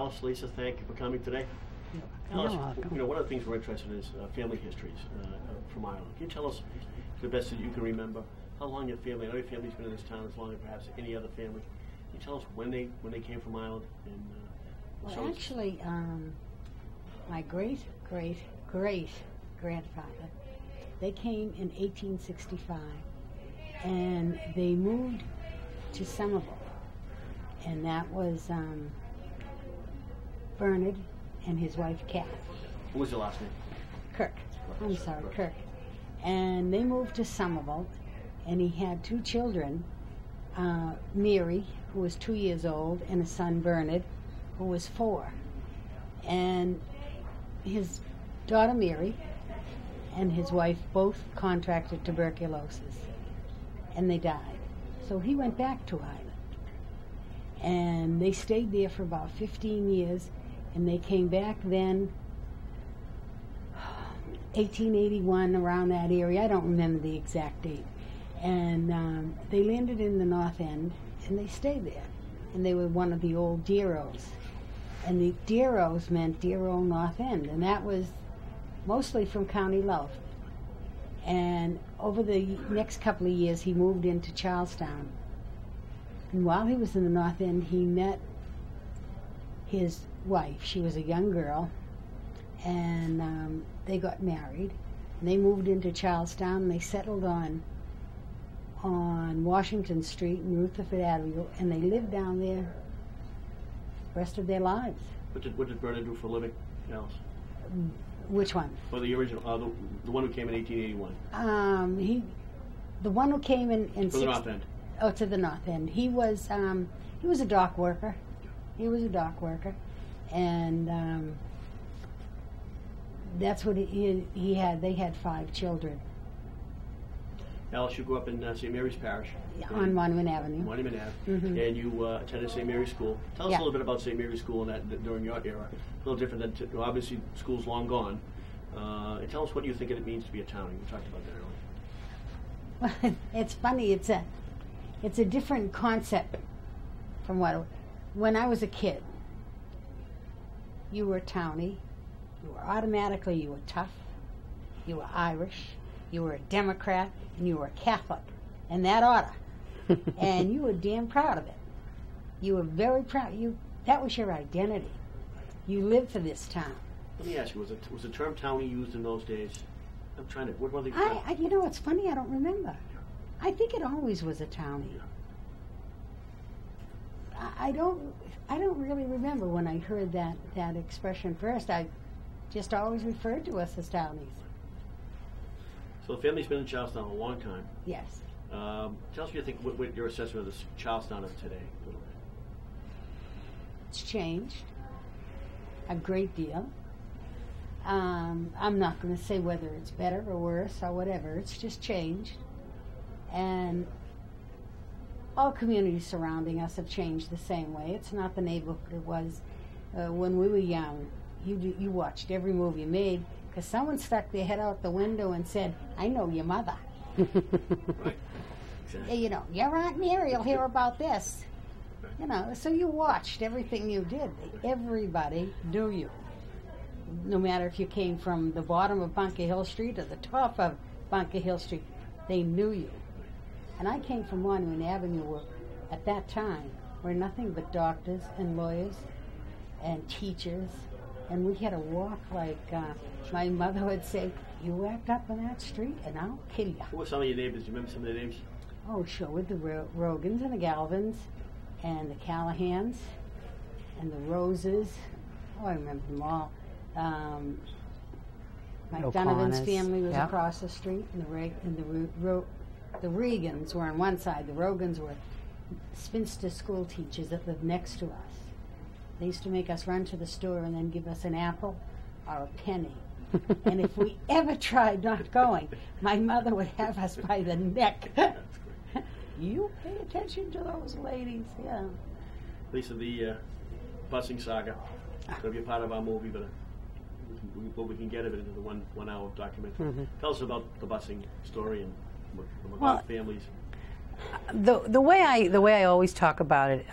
Alice, Lisa, thank you for coming today. Alice, one of the things we're interested in is family histories from Ireland. Can you tell us, to the best that you can remember, how long your family, I know your family's been in this town as long as perhaps any other family. Can you tell us when they came from Ireland? And, well, actually, my great-great-great-grandfather, they came in 1865, and they moved to Somerville, and that was Bernard and his wife Kath. What was your last name? Kirk. I'm sorry, Kirk. And they moved to Somerville, and he had two children, Mary, who was 2 years old, and a son, Bernard, who was 4. And his daughter, Mary, and his wife both contracted tuberculosis, and they died. So he went back to Ireland. And they stayed there for about 15 years, and they came back then, 1881, around that area. I don't remember the exact date. And they landed in the North End, and they stayed there. And they were one of the old Deros. And the Deros meant Dear Old North End, and that was mostly from County Louth. And over the next couple of years, he moved into Charlestown. And while he was in the North End, he met his wife. She was a young girl, and they got married. And they moved into Charlestown, and they settled on Washington Street and Rutherford Avenue, and they lived down there the rest of their lives. What did Bernard do for a living, Alice? Which one? Well, the original, the one who came in 1881. The one who came in from the North End. Oh, to the North End. He was a dock worker. He was a dock worker, and that's what he had. They had 5 children. Alice, you grew up in St. Mary's Parish. On Monument Avenue. Monument Ave. Mm-hmm. And you attended St. Mary's School. Tell us a little bit about St. Mary's School and that during your era. A little different than, obviously, school's long gone. And tell us what you think it means to be a townie. We talked about that earlier. Well, it's funny. It's a different concept from when I was a kid. You were a townie. You were tough. You were Irish. You were a Democrat, and you were a Catholic, in that order. And you were damn proud of it. You were very proud. That was your identity. You lived for this town. Let me ask you, was the term townie used in those days? I'm trying to, what were they? You know, it's funny, I don't remember. I think it always was a townie. I don't really remember when I heard that expression first. I just always referred to us as townies. So the family's been in Charlestown a long time. Yes. Tell us what you think, what your assessment of this Charlestown of today, a little bit. It's changed a great deal. I'm not going to say whether it's better or worse or whatever. It's just changed. And all communities surrounding us have changed the same way. It's not the neighborhood it was when we were young. You watched every movie made, because someone stuck their head out the window and said, "I know your mother." Right. Exactly. You know, your Aunt Mary will hear about this. Right. You know, so you watched everything you did. Everybody knew you. No matter if you came from the bottom of Bunker Hill Street or the top of Bunker Hill Street, they knew you. And I came from Monument Avenue, where, at that time, were nothing but doctors and lawyers and teachers. And we had to walk like, my mother would say, "You act up on that street and I'll kill you." Who were some of your neighbors? Do you remember some of their names? Oh, sure, with the Rogans and the Galvins and the Callahans and the Roses. Oh, I remember them all. Mike Donovan's family was across the street, and the Regans were on one side. The Rogans were spinster school teachers that lived next to us. They used to make us run to the store and then give us an apple or a penny. And if we ever tried not going, my mother would have us by the neck. You pay attention to those ladies, yeah. Lisa, the busing saga, it'll be a part of our movie, but we can get of it into the one hour documentary. Mm-hmm. Tell us about the busing story and the McGoff families. The way I always talk about it,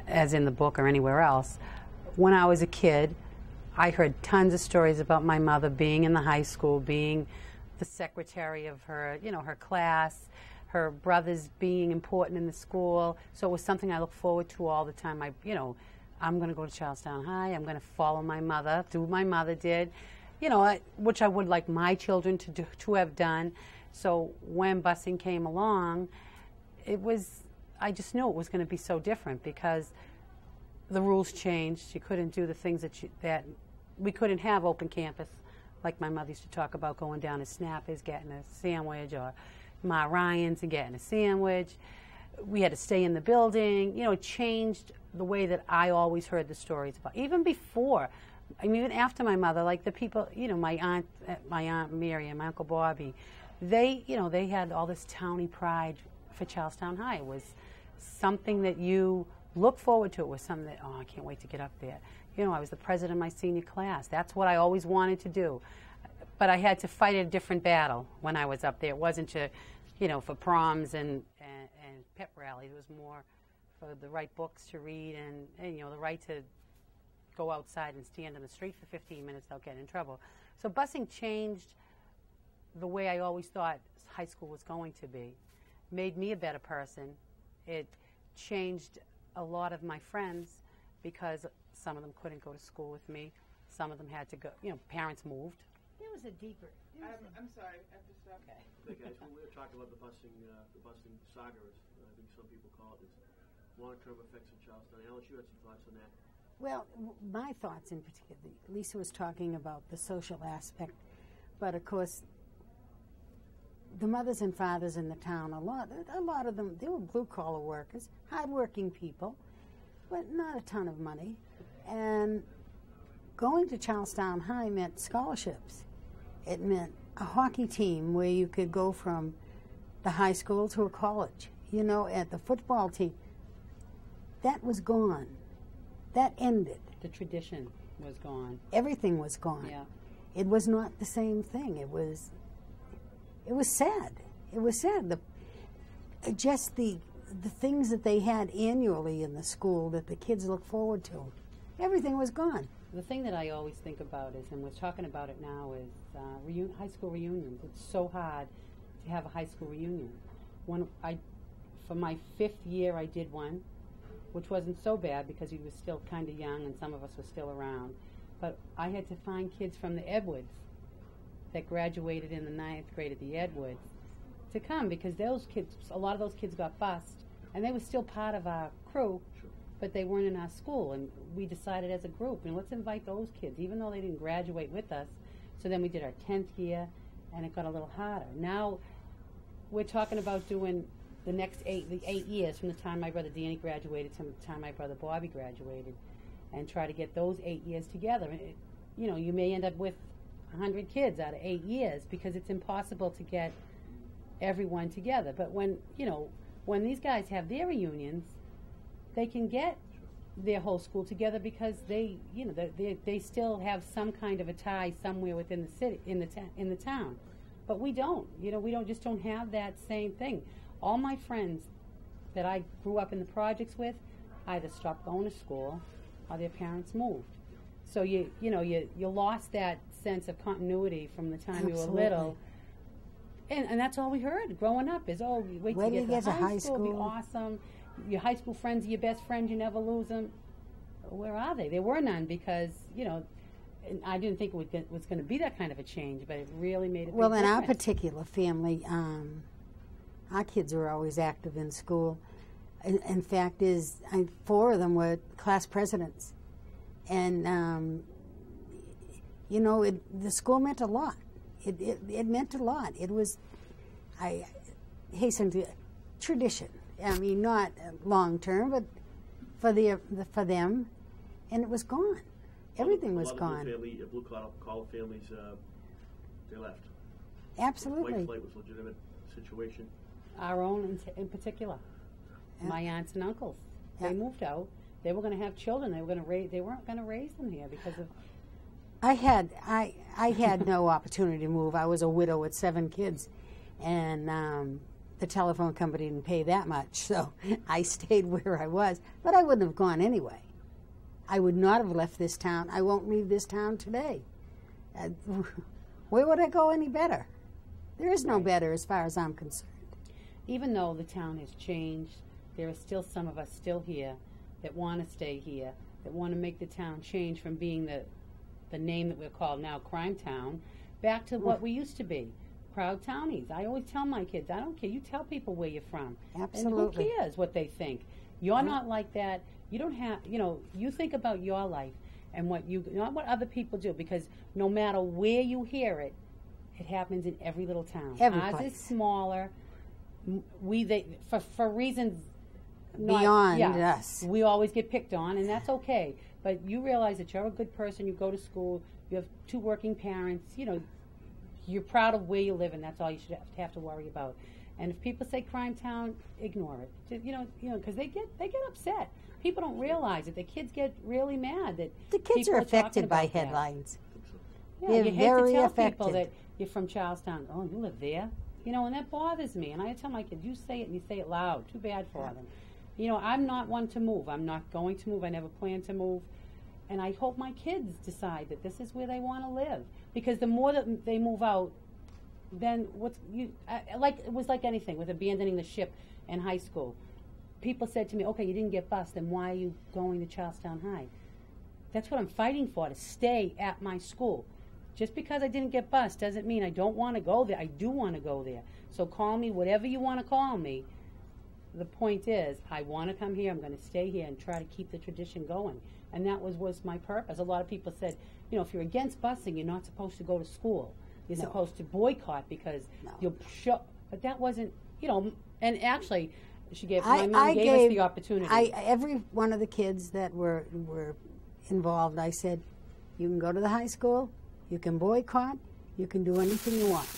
as in the book or anywhere else, when I was a kid, I heard tons of stories about my mother being in the high school, being the secretary of her, her class, her brothers being important in the school. So it was something I looked forward to all the time. I'm going to go to Charlestown High. I'm going to follow my mother, do what my mother did, which I would like my children to have done. So when busing came along, I just knew it was going to be so different because the rules changed. You couldn't do the things that we couldn't have open campus, like my mother used to talk about going down to Snappers, getting a sandwich, or Ma Ryan's and getting a sandwich. We had to stay in the building. It changed the way that I always heard the stories about. Even before, even after my mother, like the people, my aunt Mary and my Uncle Bobby, they had all this towny pride for Charlestown High. It was something that you look forward to. It was something that, I can't wait to get up there. I was the president of my senior class. That's what I always wanted to do. But I had to fight a different battle when I was up there. It wasn't for proms and pep rallies. It was more for the right books to read and the right to go outside and stand in the street for 15 minutes without getting in trouble. So busing changed the way I always thought high school was going to be. Made me a better person. It changed a lot of my friends because some of them couldn't go to school with me. Some of them had to go, parents moved. There was a deeper. I'm sorry, I have to stop. Okay, guys, when we were talking about the busing saga, as I think some people call it, is long-term effects of Charlestown. Alice, you had some thoughts on that? Well, my thoughts in particular, Lisa was talking about the social aspect, but of course, the mothers and fathers in the town, a lot of them, they were blue-collar workers, hard-working people, but not a ton of money. And going to Charlestown High meant scholarships. It meant a hockey team where you could go from the high school to a college. At the football team, that was gone. That ended. The tradition was gone. Everything was gone. Yeah. It was not the same thing. It was sad. It was sad. Just the things that they had annually in the school that the kids look forward to, everything was gone. The thing that I always think about is, and we're talking about it now, is high school reunions. It's so hard to have a high school reunion. For my 5th year, I did one, which wasn't so bad because he was still kind of young and some of us were still around. But I had to find kids from the Edwards that graduated in the 9th grade at the Edwards to come because a lot of those kids got bused, and they were still part of our crew, but they weren't in our school. And we decided as a group, let's invite those kids, even though they didn't graduate with us. So then we did our 10th year, and it got a little harder. Now we're talking about doing the next 8 years from the time my brother Danny graduated to the time my brother Bobby graduated, and try to get those 8 years together. You may end up with 100 kids out of 8 years because it's impossible to get everyone together. But when these guys have their reunions, they can get their whole school together because they still have some kind of a tie somewhere within the city, in the town. But we don't. We don't have that same thing. All my friends that I grew up in the projects with either stopped going to school or their parents moved. So you lost that sense of continuity from the time Absolutely. you were little. And that's all we heard growing up is, wait till you get to high school, it'll be awesome. Your high school friends are your best friends, you never lose them. Where are they? There were none because, and I didn't think it was going to be that kind of a change, but it really made a big difference. In our particular family, our kids were always active in school. In fact, 4 of them were class presidents. And, the school meant a lot. It meant a lot. It was, I hasten to, tradition. Not long term, but for them, and it was gone. Everything was gone. Blue-collar families, they left. Absolutely. White flight was a legitimate situation. Our own in particular. Yeah. My aunts and uncles, they moved out. They were going to have children. They weren't going to raise them here because of. I had no opportunity to move. I was a widow with 7 kids, and the telephone company didn't pay that much, so I stayed where I was. But I wouldn't have gone anyway. I would not have left this town. I won't leave this town today. Where would I go any better? There is no better as far as I'm concerned. Even though the town has changed, there are still some of us still here that want to stay here, that want to make the town change from being the name that we're called now, Crime Town, back to what we used to be, proud townies. I always tell my kids, I don't care. You tell people where you're from. Absolutely. And who cares what they think? You're not like that. You don't have, you think about your life and not what other people do, because no matter where you hear it, it happens in every little town. Ours is smaller. For reasons beyond us. We always get picked on, and that's okay. But you realize that you're a good person. You go to school. You have 2 working parents. You're proud of where you live, and that's all you should have to worry about. And if people say crime town, ignore it. Because they get upset. People don't realize it. The kids get really mad that the kids are affected by headlines. Yeah, they're you hate very to tell affected. people that you're from Charlestown. Oh, you live there? And that bothers me. And I tell my kids, you say it and you say it loud. Too bad for them. I'm not one to move. I'm not going to move. I never plan to move. And I hope my kids decide that this is where they want to live. Because the more that they move out, then it was like anything with abandoning the ship in high school. People said to me, okay, you didn't get bused, then why are you going to Charlestown High? That's what I'm fighting for, to stay at my school. Just because I didn't get bused doesn't mean I don't want to go there. I do want to go there. So call me whatever you want to call me. The point is, I want to come here. I'm going to stay here and try to keep the tradition going. And that was my purpose. A lot of people said, if you're against busing, you're not supposed to go to school. You're supposed to boycott because you'll show. But that wasn't, and actually, my mom gave us the opportunity. Every one of the kids that were involved, I said, you can go to the high school, you can boycott, you can do anything you want.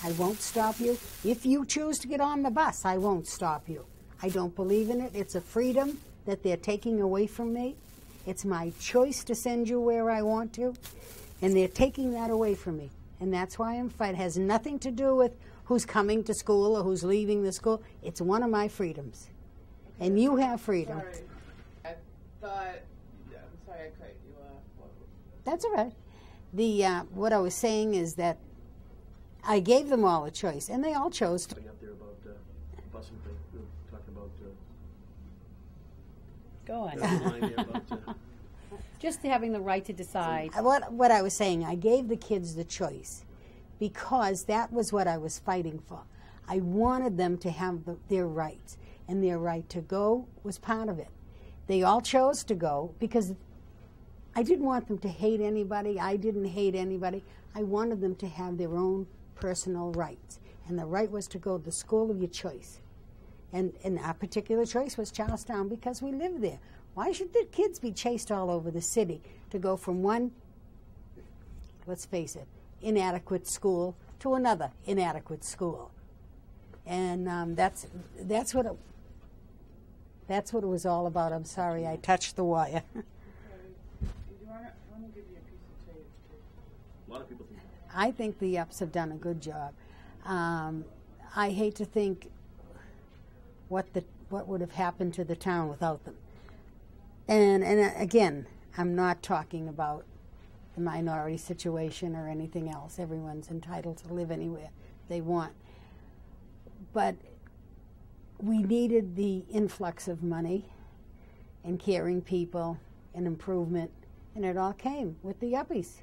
I won't stop you. If you choose to get on the bus, I won't stop you. I don't believe in it. It's a freedom that they're taking away from me. It's my choice to send you where I want to, and they're taking that away from me. And that's why I'm fighting. It has nothing to do with who's coming to school or who's leaving the school. It's one of my freedoms. And you have freedom. Sorry. I'm sorry I cut you off. That's all right. What I was saying is that I gave them all a choice, and they all chose to. Up there about the busing thing. We were talking about. Go on. Just having the right to decide. What I was saying, I gave the kids the choice because that was what I was fighting for. I wanted them to have their rights, and their right to go was part of it. They all chose to go because I didn't want them to hate anybody. I didn't hate anybody. I wanted them to have their own personal rights, and the right was to go to the school of your choice. And our particular choice was Charlestown because we lived there. Why should the kids be chased all over the city to go from one, let's face it, inadequate school to another inadequate school? And that's what it was all about. I'm sorry, I touched the wire. Do you want to give you a piece of tape? A lot of people think that. I think the Ups have done a good job. I hate to think what would have happened to the town without them. And again, I'm not talking about the minority situation or anything else. Everyone's entitled to live anywhere they want. But we needed the influx of money and caring people and improvement, and it all came with the Uppies.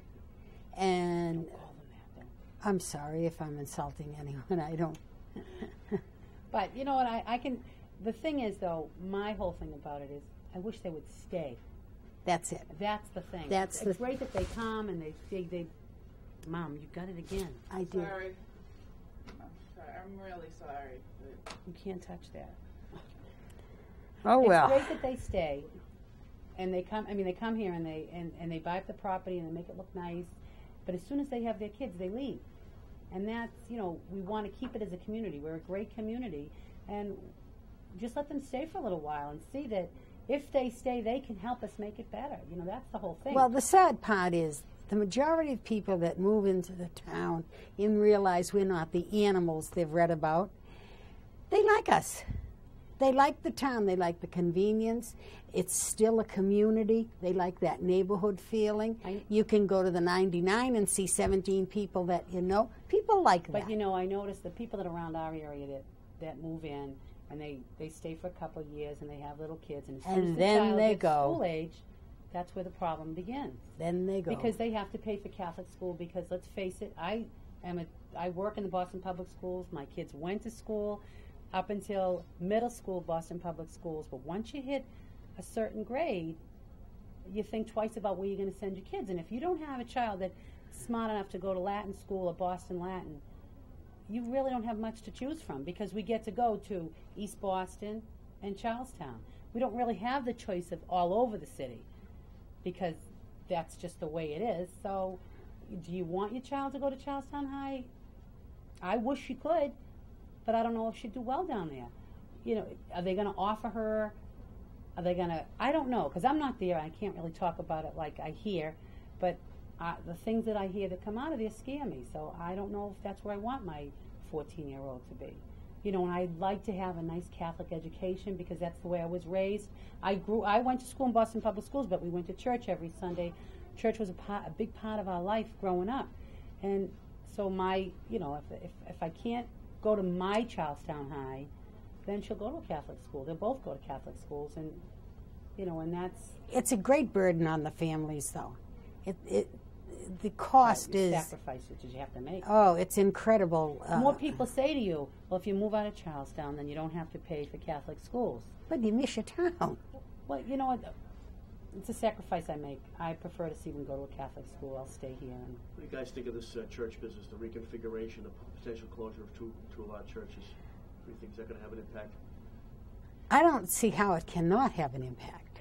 And I'm sorry if I'm insulting anyone. I don't. But you know what? I can. The thing is, though, my whole thing about it is, I wish they would stay. That's it. That's the thing. That's it's great that they come and they Mom, you got it again. I do. Sorry. I'm really sorry. But You can't touch that. Oh well. It's great that they stay, and they come. I mean, they come here and they buy up the property and they make it look nice. But as soon as they have their kids, they leave, and that's we want to keep it as a community. We're a great community, and just let them stay for a little while and see that if they stay, they can help us make it better. That's the whole thing. Well, the sad part is the majority of people that move into the town and realize we're not the animals they've read about, they like us. They like the town. They like the convenience. It's still a community. They like that neighborhood feeling. You can go to the 99 and see 17 people that you know. People like that. But, you know, I noticed the people that are around our area that move in, and they stay for a couple of years, and they have little kids. And as soon as the child gets school age, that's where the problem begins. Then they go. Because they have to pay for Catholic school, because let's face it, I work in the Boston Public Schools. My kids went to school up until middle school, Boston Public Schools. But once you hit a certain grade, you think twice about where you're going to send your kids. And if you don't have a child that's smart enough to go to Latin school or Boston Latin, you really don't have much to choose from, because we get to go to East Boston and Charlestown. We don't really have the choice of all over the city, because that's just the way it is. So do you want your child to go to Charlestown High? I wish she could, but I don't know if she'd do well down there. You know, are they going to offer her? Are they going to? I don't know, because I'm not there. I can't really talk about it like I hear, but the things that I hear that come out of there scare me. So I don't know if that's where I want my 14-year-old to be. You know, and I'd like to have a nice Catholic education, because that's the way I was raised. I went to school in Boston Public Schools, but we went to church every Sunday. Church was a big part of our life growing up. And so you know, if I can't go to my Charlestown High, then she'll go to a Catholic school. They'll both go to Catholic schools, and you know, and that's... It's a great burden on the families, though. The cost is... sacrifices that you have to make. Oh, it's incredible. More people say to you, well, if you move out of Charlestown, then you don't have to pay for Catholic schools. But you miss your town. Well, you know what? It's a sacrifice I make. I prefer to see them go to a Catholic school. I'll stay here. And what do you guys think of this church business, the reconfiguration, the potential closure of two of our churches? Do you think is that going to have an impact? I don't see how it cannot have an impact.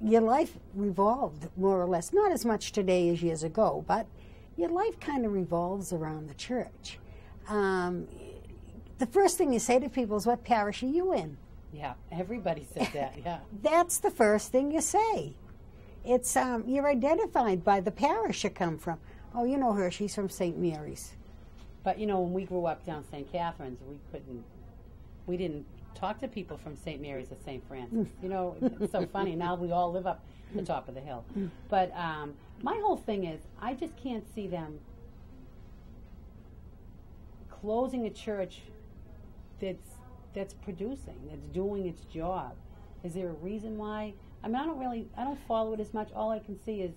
Your life revolved, more or less, not as much today as years ago, but your life kind of revolves around the church. The first thing you say to people is, what parish are you in? Yeah, everybody says that, yeah. That's the first thing you say. It's you're identified by the parish you come from. Oh, you know her, she's from St. Mary's. But, you know, when we grew up down St. Catherine's, we didn't talk to people from St. Mary's or St. Francis. You know, it's so funny. Now we all live up the top of the hill. But my whole thing is, I just can't see them closing a church that's producing, that's doing its job. Is there a reason why? I mean, I don't follow it as much. All I can see is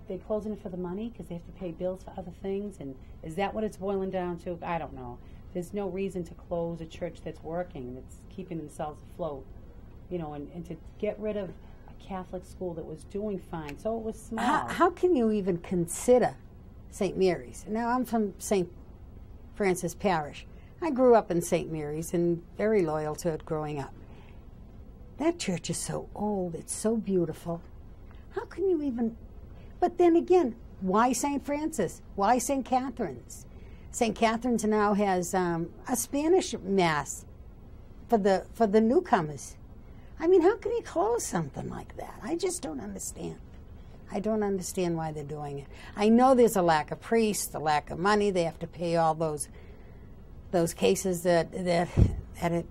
they're closing it for the money because they have to pay bills for other things. And is that what it's boiling down to? I don't know. There's no reason to close a church that's working, that's keeping themselves afloat, you know, and to get rid of a Catholic school that was doing fine. So it was small. How can you even consider St. Mary's? Now, I'm from St. Francis Parish. I grew up in St. Mary's and very loyal to it growing up. That church is so old. It's so beautiful. How can you even... But then again, why St. Francis? Why St. Catherine's? St. Catherine's now has a Spanish mass for the newcomers. I mean, how can you close something like that? I just don't understand. I don't understand why they're doing it. I know there's a lack of priests, a lack of money. They have to pay all those cases that it.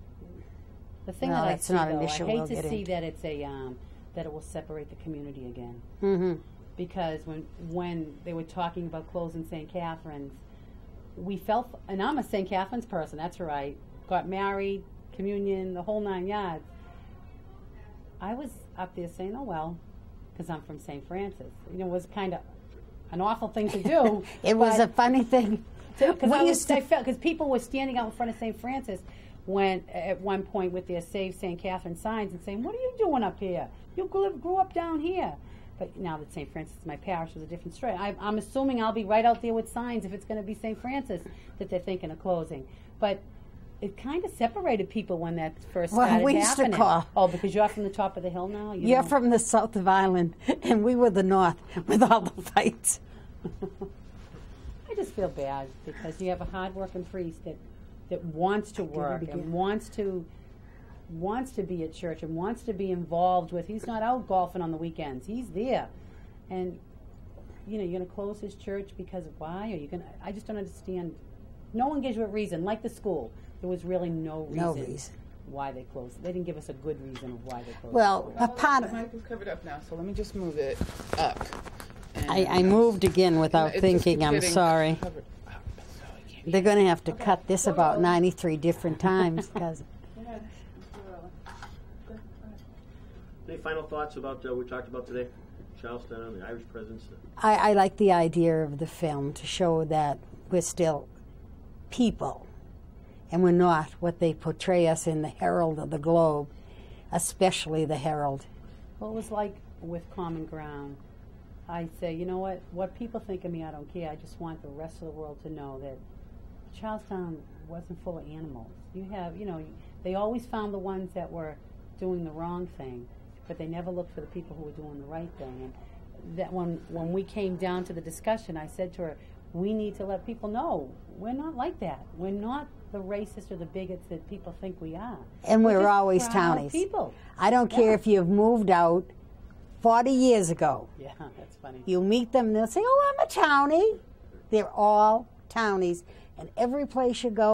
The thing that I see, though, I hate to see that it's that it will separate the community again. Mm-hmm. Because when they were talking about closing St. Catherine's, we felt, and I'm a St. Catherine's person, that's right, got married, communion, the whole 9 yards. I was up there saying, oh well, because I'm from St. Francis. You know, it was kind of an awful thing to do. It was a funny thing. Because people were standing out in front of St. Francis at one point with their Save St. Catherine signs and saying, what are you doing up here? You grew up down here. But now that St. Francis is my parish, is a different story. I'm assuming I'll be right out there with signs if it's going to be St. Francis that they're thinking of closing. But it kind of separated people when that first started happening. We used to call. Oh, because you're from the top of the hill now? You're from the south of Ireland, and we were the north with all the fights. I just feel bad because you have a hard-working priest that wants to work and wants to be at church and wants to be involved with. He's not out golfing on the weekends. He's there. And, you know, you're going to close his church because of why? I just don't understand. No one gives you a reason, like the school. There was really no reason, No reason. why they closed. They didn't give us a good reason of why they closed. Well, a part The of, mic is covered up now, so let me just move it up. And I moved again without it just thinking. keeps I'm getting sorry. covered up, so I can't- They're going to have to cut this about 93 different times because Go ahead. Any final thoughts about what we talked about today? Charlestown, the Irish presence. I like the idea of the film to show that we're still people and we're not what they portray us in the Herald of the Globe, especially the Herald. Well, it was like with Common Ground. I say, you know what people think of me, I don't care. I just want the rest of the world to know that Charlestown wasn't full of animals. You have, they always found the ones that were doing the wrong thing, but they never looked for the people who were doing the right thing. And that when we came down to the discussion, I said to her, we need to let people know we're not like that. We're not the racists or the bigots that people think we are. And we're just always proud townies. people. I don't care if you've moved out 40 years ago. Yeah, that's funny. You meet them, they'll say, oh, I'm a townie. They're all townies. And every place you go,